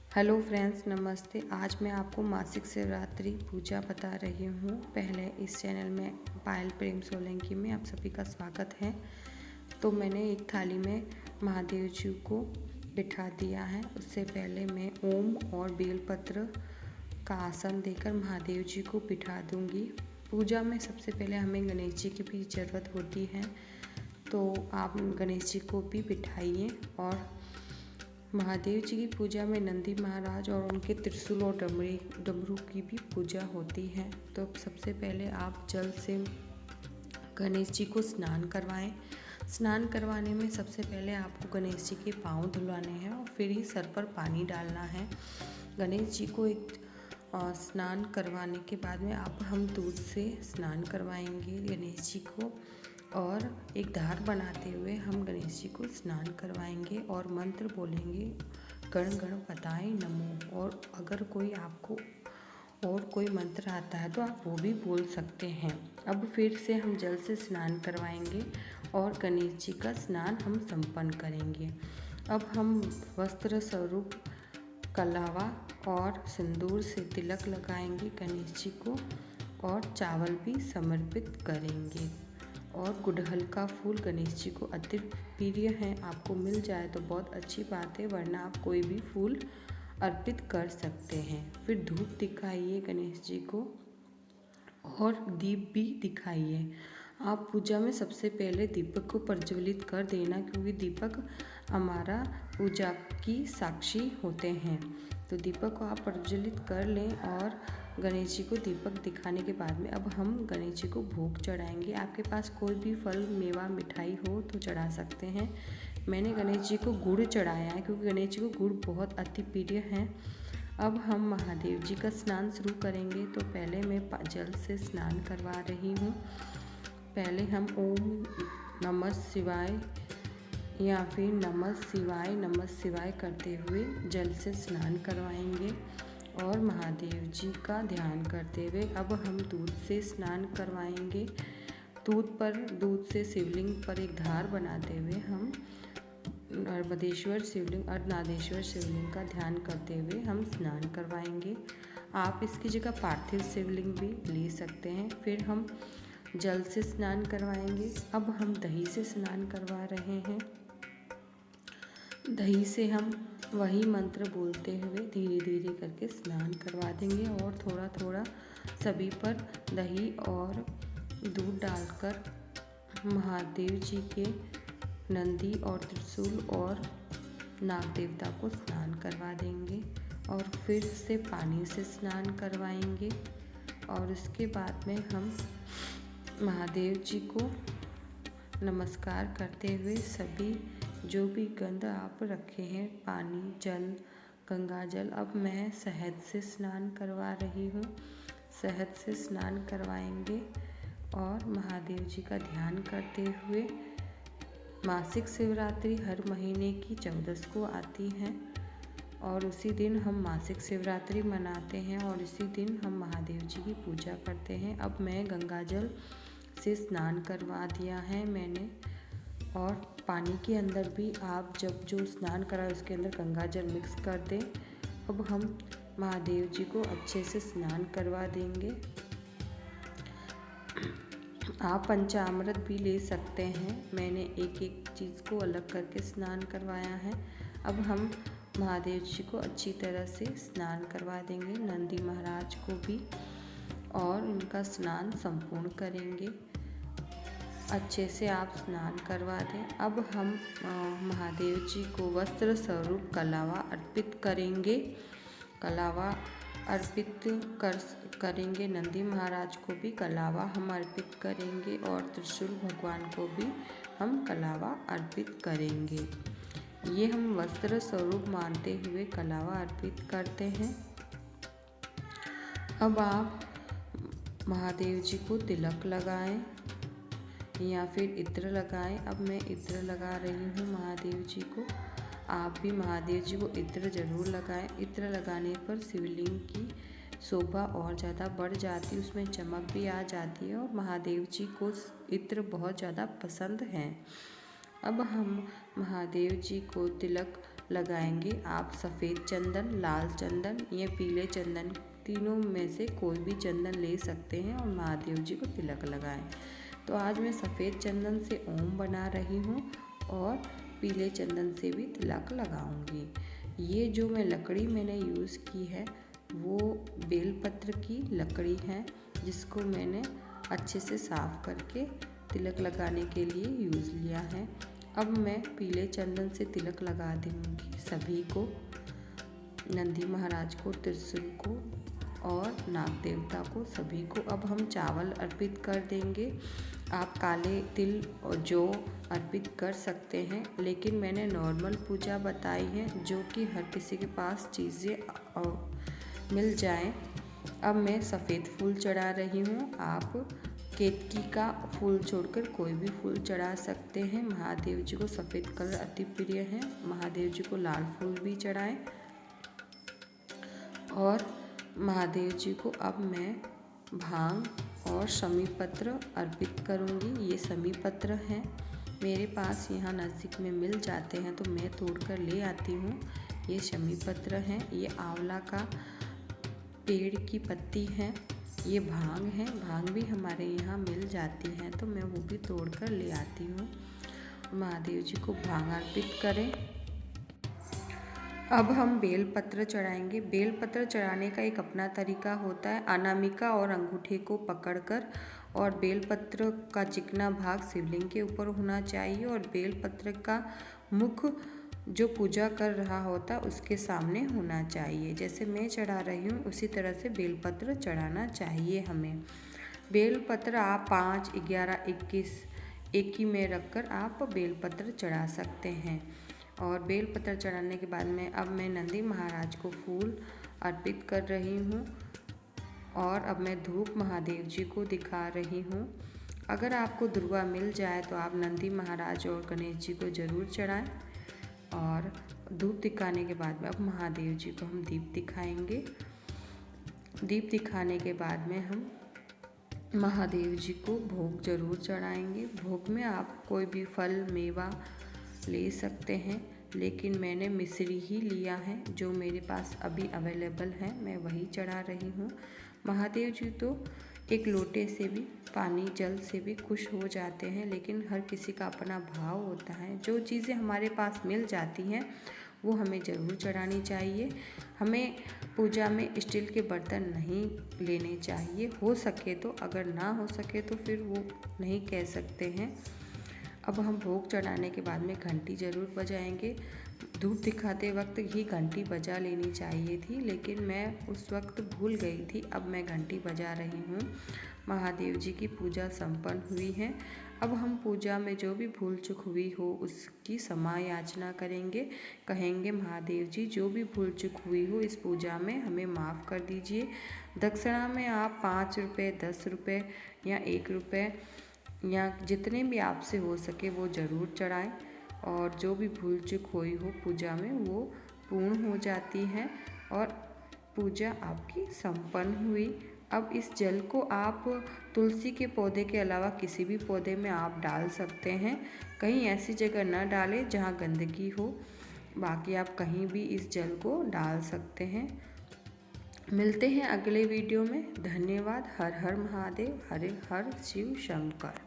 Hello friends, नमस्ते। आज मैं आपको मासिक शिवरात्रि पूजा बता रही हूँ। पहले इस चैनल में पायल प्रेम सोलंकी में आप सभी का स्वागत है। तो मैंने एक थाली में महादेव जी को बिठा दिया है। उससे पहले मैं ओम और बेलपत्र का आसन देकर महादेव जी को बिठा दूँगी। पूजा में सबसे पहले हमें गणेश जी की भी ज़रूरत होती है, तो आप गणेश जी को भी बिठाइए। और महादेव जी की पूजा में नंदी महाराज और उनके त्रिशूल और डमरू की भी पूजा होती है। तो सबसे पहले आप जल से गणेश जी को स्नान करवाएं। स्नान करवाने में सबसे पहले आपको गणेश जी के पाँव धुलवाने हैं और फिर ही सर पर पानी डालना है। गणेश जी को स्नान करवाने के बाद में हम दूध से स्नान करवाएंगे गणेश जी को, और एक धार बनाते हुए हम गणेश जी को स्नान करवाएंगे और मंत्र बोलेंगे, गण गणपताय नमो। और अगर कोई आपको और कोई मंत्र आता है तो आप वो भी बोल सकते हैं। अब फिर से हम जल से स्नान करवाएंगे और गणेश जी का स्नान हम संपन्न करेंगे। अब हम वस्त्र स्वरूप कलावा और सिंदूर से तिलक लगाएंगे गणेश जी को, और चावल भी समर्पित करेंगे। और गुड़हल का फूल गणेश जी को अति प्रिय है। आपको मिल जाए तो बहुत अच्छी बात है, वरना आप कोई भी फूल अर्पित कर सकते हैं। फिर धूप दिखाइए गणेश जी को और दीप भी दिखाइए। आप पूजा में सबसे पहले दीपक को प्रज्वलित कर देना, क्योंकि दीपक हमारा पूजा की साक्षी होते हैं। तो दीपक को आप प्रज्वलित कर लें और गणेश जी को दीपक दिखाने के बाद में अब हम गणेश जी को भोग चढ़ाएंगे। आपके पास कोई भी फल, मेवा, मिठाई हो तो चढ़ा सकते हैं। मैंने गणेश जी को गुड़ चढ़ाया है, क्योंकि गणेश जी को गुड़ बहुत अति प्रिय है। अब हम महादेव जी का स्नान शुरू करेंगे। तो पहले मैं जल से स्नान करवा रही हूँ। पहले हम ओम नमः शिवाय या फिर नमः शिवाय करते हुए जल से स्नान करवाएंगे और महादेव जी का ध्यान करते हुए अब हम दूध से स्नान करवाएंगे। दूध से शिवलिंग पर एक धार बनाते हुए हम नर्मदेश्वर शिवलिंग, अर्धनादेश्वर शिवलिंग का ध्यान करते हुए हम स्नान करवाएंगे। आप इसकी जगह पार्थिव शिवलिंग भी ले सकते हैं। फिर हम जल से स्नान करवाएंगे। अब हम दही से स्नान करवा रहे हैं। दही से हम वही मंत्र बोलते हुए धीरे धीरे करके स्नान करवा देंगे और थोड़ा थोड़ा सभी पर दही और दूध डालकर महादेव जी के नंदी और त्रिशूल और नाग देवता को स्नान करवा देंगे और फिर से पानी से स्नान करवाएंगे। और उसके बाद में हम महादेव जी को नमस्कार करते हुए सभी जो भी गंध आप रखे हैं, पानी, जल, गंगा जल, अब मैं शहद से स्नान करवा रही हूँ। शहद से स्नान करवाएंगे और महादेव जी का ध्यान करते हुए। मासिक शिवरात्रि हर महीने की 14 को आती है और उसी दिन हम मासिक शिवरात्रि मनाते हैं और इसी दिन हम महादेव जी की पूजा करते हैं। अब मैं गंगा जल से स्नान करवा दिया है मैंने, और पानी के अंदर भी आप जब जो स्नान कराए उसके अंदर गंगा जल मिक्स कर दें। अब हम महादेव जी को अच्छे से स्नान करवा देंगे। आप पंचामृत भी ले सकते हैं। मैंने एक एक चीज़ को अलग करके स्नान करवाया है। अब हम महादेव जी को अच्छी तरह से स्नान करवा देंगे, नंदी महाराज को भी, और उनका स्नान संपूर्ण करेंगे। अच्छे से आप स्नान करवा दें। अब हम महादेव जी को वस्त्र स्वरूप कलावा अर्पित करेंगे। कलावा अर्पित करेंगे। नंदी महाराज को भी कलावा हम अर्पित करेंगे और त्रिशूल भगवान को भी हम कलावा अर्पित करेंगे। ये हम वस्त्र स्वरूप मानते हुए कलावा अर्पित करते हैं। अब आप महादेव जी को तिलक लगाएं या फिर इत्र लगाएं। अब मैं इत्र लगा रही हूँ महादेव जी को। आप भी महादेव जी को इत्र ज़रूर लगाएं। इत्र लगाने पर शिवलिंग की शोभा और ज़्यादा बढ़ जाती है, उसमें चमक भी आ जाती है और महादेव जी को इत्र बहुत ज़्यादा पसंद है। अब हम महादेव जी को तिलक लगाएंगे। आप सफ़ेद चंदन, लाल चंदन या पीले चंदन, तीनों में से कोई भी चंदन ले सकते हैं और महादेव जी को तिलक लगाएं। तो आज मैं सफ़ेद चंदन से ओम बना रही हूँ और पीले चंदन से भी तिलक लगाऊंगी। ये जो मैं लकड़ी मैंने यूज़ की है वो बेलपत्र की लकड़ी है, जिसको मैंने अच्छे से साफ़ करके तिलक लगाने के लिए यूज़ लिया है। अब मैं पीले चंदन से तिलक लगा दूँगी सभी को, नंदी महाराज को, त्रिशूल को और नाग देवता को, सभी को। अब हम चावल अर्पित कर देंगे। आप काले तिल और जौ अर्पित कर सकते हैं, लेकिन मैंने नॉर्मल पूजा बताई है जो कि हर किसी के पास चीज़ें मिल जाएं। अब मैं सफ़ेद फूल चढ़ा रही हूँ। आप केतकी का फूल छोड़कर कोई भी फूल चढ़ा सकते हैं। महादेव जी को सफ़ेद कलर अति प्रिय है। महादेव जी को लाल फूल भी चढ़ाएं। और महादेव जी को अब मैं भांग और शमी पत्र अर्पित करूंगी। ये शमी पत्र हैं, मेरे पास यहाँ नज़दीक में मिल जाते हैं तो मैं तोड़ कर ले आती हूँ। ये शमी पत्र हैं। ये आंवला का पेड़ की पत्ती है। ये भांग है, भांग भी हमारे यहाँ मिल जाती है तो मैं वो भी तोड़ कर ले आती हूँ। महादेव जी को भांग अर्पित करें। अब हम बेलपत्र चढ़ाएंगे। बेलपत्र चढ़ाने का एक अपना तरीका होता है। अनामिका और अंगूठे को पकड़कर और बेलपत्र का चिकना भाग शिवलिंग के ऊपर होना चाहिए और बेलपत्र का मुख जो पूजा कर रहा होता है उसके सामने होना चाहिए। जैसे मैं चढ़ा रही हूँ उसी तरह से बेलपत्र चढ़ाना चाहिए हमें। बेलपत्र आप 5, 11, 21 एक ही में रखकर आप बेलपत्र चढ़ा सकते हैं। और बेलपत्र चढ़ाने के बाद में अब मैं नंदी महाराज को फूल अर्पित कर रही हूँ और अब मैं धूप महादेव जी को दिखा रही हूँ। अगर आपको दुर्वा मिल जाए तो आप नंदी महाराज और गणेश जी को ज़रूर चढ़ाएं। और धूप दिखाने के बाद में अब महादेव जी को हम दीप दिखाएंगे। दीप दिखाने के बाद में हम महादेव जी को भोग ज़रूर चढ़ाएंगे। भोग में आप कोई भी फल मेवा ले सकते हैं, लेकिन मैंने मिश्री ही लिया है जो मेरे पास अभी अवेलेबल है, मैं वही चढ़ा रही हूँ। महादेव जी तो एक लोटे से भी, पानी जल से भी खुश हो जाते हैं, लेकिन हर किसी का अपना भाव होता है। जो चीज़ें हमारे पास मिल जाती हैं वो हमें ज़रूर चढ़ानी चाहिए। हमें पूजा में स्टील के बर्तन नहीं लेने चाहिए, हो सके तो, अगर ना हो सके तो फिर वो नहीं कह सकते हैं। अब हम भोग चढ़ाने के बाद में घंटी ज़रूर बजाएंगे। धूप दिखाते वक्त ही घंटी बजा लेनी चाहिए थी, लेकिन मैं उस वक्त भूल गई थी। अब मैं घंटी बजा रही हूँ। महादेव जी की पूजा संपन्न हुई है। अब हम पूजा में जो भी भूल चूक हुई हो उसकी क्षमा याचना करेंगे। कहेंगे महादेव जी जो भी भूल चूक हुई हो इस पूजा में हमें माफ़ कर दीजिए। दक्षिणा में आप 5 रुपये, 10 रुपये या 1 रुपये या जितने भी आपसे हो सके वो ज़रूर चढ़ाएं। और जो भी भूल चूक हुई हो पूजा में वो पूर्ण हो जाती है और पूजा आपकी संपन्न हुई। अब इस जल को आप तुलसी के पौधे के अलावा किसी भी पौधे में आप डाल सकते हैं। कहीं ऐसी जगह न डालें जहाँ गंदगी हो, बाकी आप कहीं भी इस जल को डाल सकते हैं। मिलते हैं अगले वीडियो में। धन्यवाद। हर हर महादेव, हरे हर शिव शंकर।